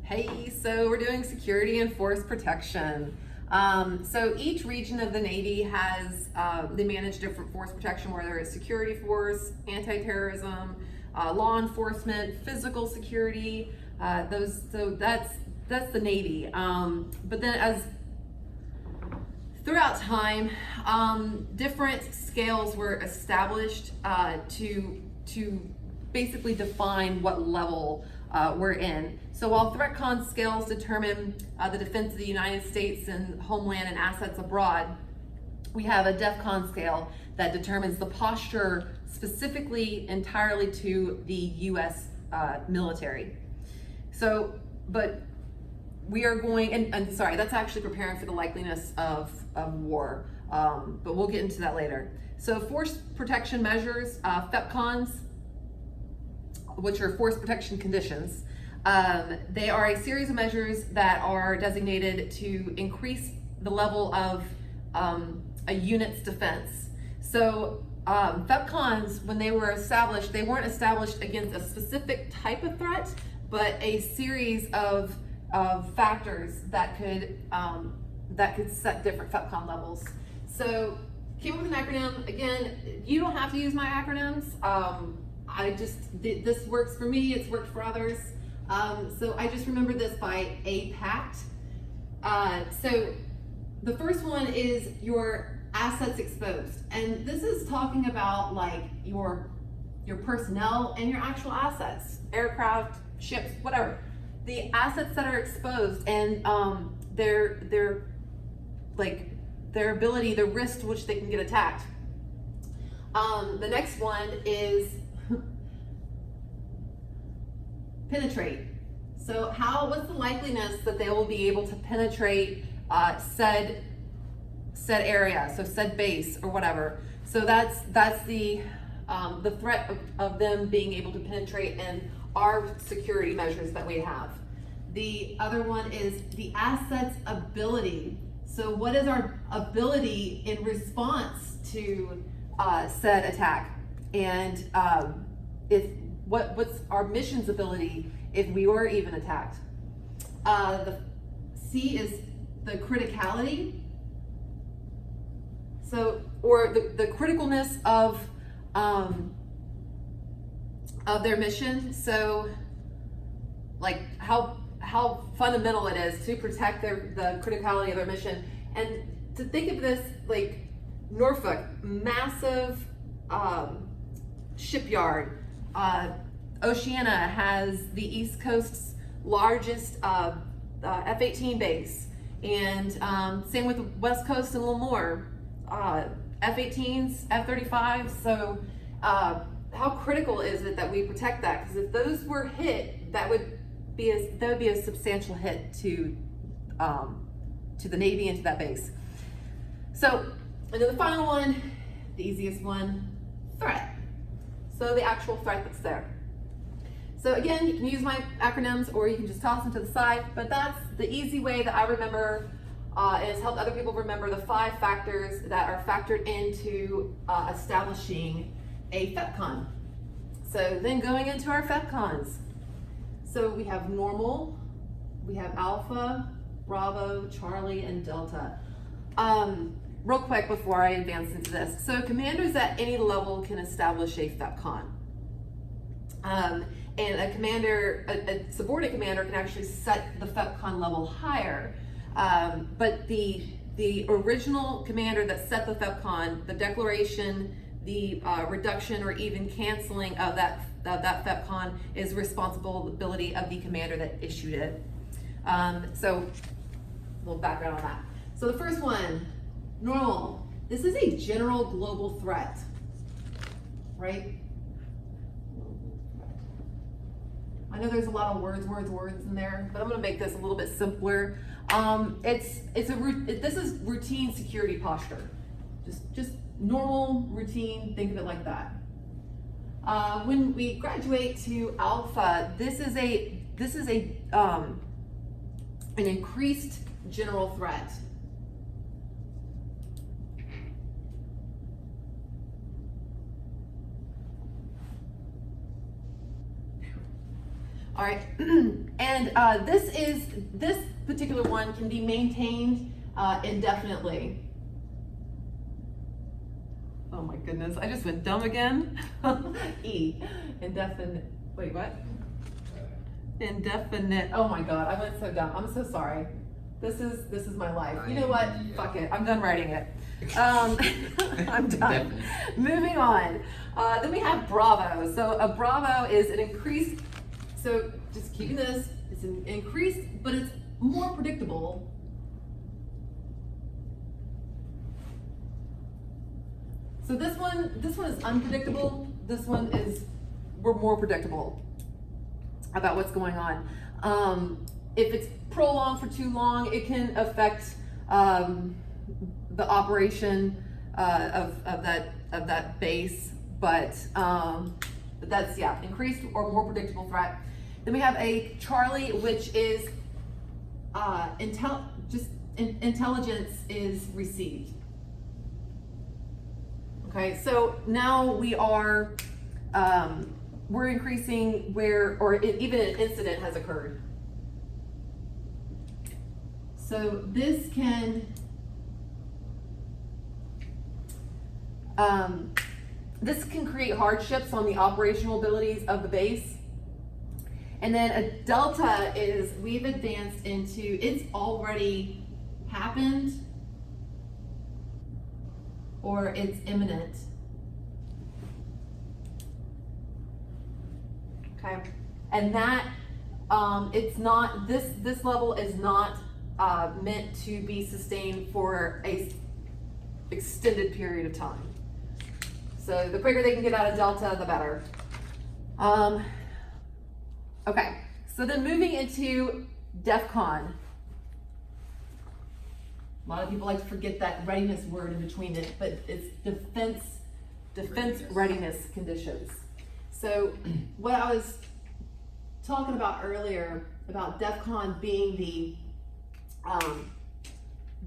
Hey, so we're doing security and force protection. So each region of the Navy has, they manage different force protection, whether it's security force, anti-terrorism, law enforcement, physical security, so that's the Navy. But then as throughout time, different scales were established to basically define what level we're in. So while ThreatCon scales determine the defense of the United States and homeland and assets abroad, we have a DEFCON scale that determines the posture specifically entirely to the U.S. Military. So, but we are going, and sorry, that's actually preparing for the likeliness of war, but we'll get into that later. So force protection measures, FEPCONs, which are force protection conditions. They are a series of measures that are designated to increase the level of a unit's defense. So FEPCONs, when they were established, they weren't established against a specific type of threat, but a series of factors that could set different FEPCON levels. So came up with an acronym. Again, you don't have to use my acronyms. This works for me, it's worked for others. So I just remember this by APACT. So the first one is your assets exposed. And this is talking about like your personnel and your actual assets, aircraft, ships, whatever. The assets that are exposed and their ability, the risk to which they can get attacked. The next one is penetrate. So what's the likeliness that they will be able to penetrate said area, so said base or whatever. So that's the threat of them being able to penetrate and our security measures that we have. The other one is the asset's ability. So what is our ability in response to said attack? And what's our mission's ability if we were even attacked? The C is the criticality. So, or the criticalness of their mission. So, like how fundamental it is to protect the criticality of their mission. And to think of this like Norfolk, massive shipyard. Oceana has the East Coast's largest F-18 base, and same with the West Coast and a little more. F-18s, F-35s. So how critical is it that we protect that? Because if those were hit, that would be a substantial hit to the Navy and to that base. So, and then the final one, the easiest one, threat. So the actual threat that's there. So again, you can use my acronyms or you can just toss them to the side, but that's the easy way that I remember and has helped other people remember the 5 factors that are factored into establishing a FEPCON. So then going into our FEPCONs. So we have normal, we have Alpha, Bravo, Charlie, and Delta. Real quick before I advance into this. So commanders at any level can establish a FEPCON. And a subordinate commander can actually set the FEPCON level higher. But the original commander that set the FEPCON, the declaration, the reduction or even canceling of that FEPCON is responsibility of the commander that issued it. So a little background on that. So the first one, normal. This is a general global threat, right? I know there's a lot of words in there, but I'm going to make this a little bit simpler. This is routine security posture, just normal routine. Think of it like that. When we graduate to Alpha, this is an increased general threat. All right, and this particular one can be maintained indefinitely. Oh my goodness, I just went dumb again. E, indefinite. Wait, what? Indefinite. Oh my God, I went so dumb. I'm so sorry. This is my life. You know what? Fuck it. I'm done writing it. I'm done. Moving on. Then we have Bravo. So a Bravo is an increased. So just keeping this. It's an increased, but it's more predictable. So this one is unpredictable. This one is we're more predictable about what's going on. If it's prolonged for too long, it can affect the operation of that base. But that's increased or more predictable threat. Then we have a Charlie, which is intelligence is received. Okay, so now we are we're increasing even an incident has occurred. So this can create hardships on the operational abilities of the base. And then a delta is we've advanced into it's already happened or it's imminent. Okay, and that it's not this level is not meant to be sustained for a extended period of time. So the quicker they can get out of delta, the better. Okay, so then moving into DEFCON. A lot of people like to forget that readiness word in between it, but it's defense readiness conditions. So what I was talking about earlier about DEFCON being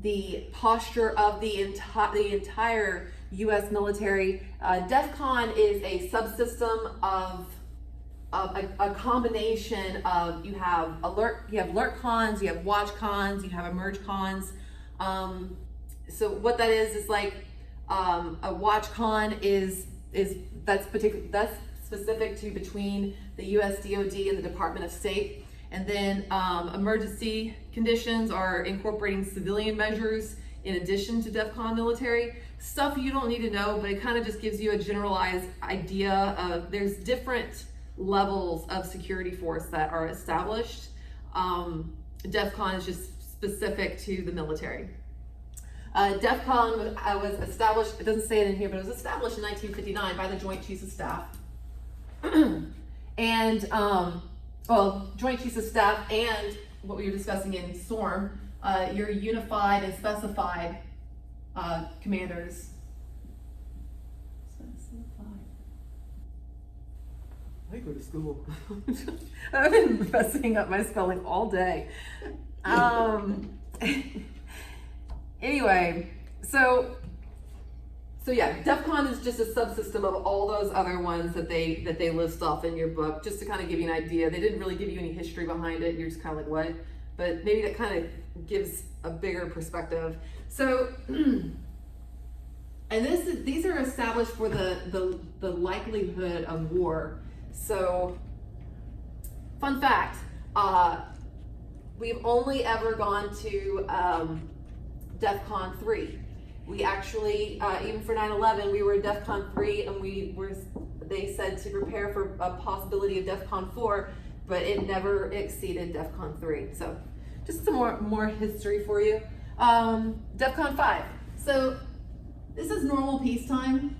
the posture of the entire U.S. military. DEFCON is a subsystem of a combination of you have alert cons, you have watch cons, you have emerge cons. So what that is like a watch con is that's specific to between the U.S. DoD and the Department of State. And then emergency conditions are incorporating civilian measures in addition to DEFCON military. Stuff you don't need to know, but it kind of just gives you a generalized idea of there's different levels of security force that are established. DEFCON is just specific to the military. DEFCON was established, it doesn't say it in here, but it was established in 1959 by the Joint Chiefs of Staff. And Joint Chiefs of Staff and what we were discussing in SORM, your unified and specified commanders. I go to school. I've been messing up my spelling all day. Anyway, so yeah, DEFCON is just a subsystem of all those other ones that they list off in your book, just to kind of give you an idea. They didn't really give you any history behind it. You're just kind of like, what? But maybe that kind of gives a bigger perspective. So, and these are established for the likelihood of war. So, fun fact, we've only ever gone to DEFCON 3. We actually, even for 9/11, we were at DEFCON 3, and they said to prepare for a possibility of DEFCON 4, but it never exceeded DEFCON 3. So, just some more history for you. DEFCON 5. So, this is normal peacetime.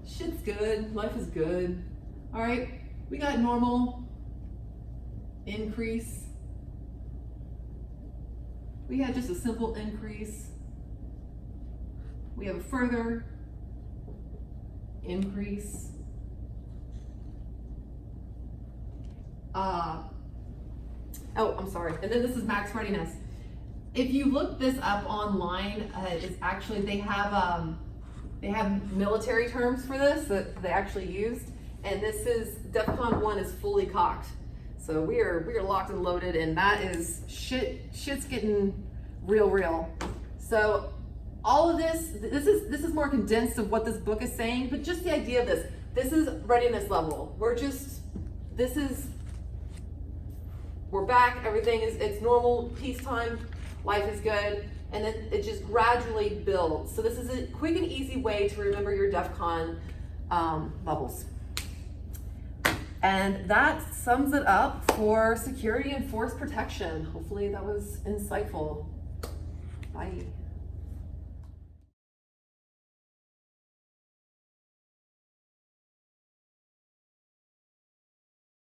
Shit's good, life is good. All right, we got normal, increase. We had just a simple increase. We have a further increase. I'm sorry. And then this is max readiness. If you look this up online, it's actually they have They have military terms for this that they actually used, and this is DEFCON 1 is fully cocked. So we are locked and loaded, and that is shit's getting real. So all of this is more condensed of what this book is saying, but just the idea of this is readiness level. We're back, everything it's normal, peacetime, life is good, and then it just gradually builds. So this is a quick and easy way to remember your DEFCON levels. And that sums it up for security and force protection. Hopefully that was insightful. Bye.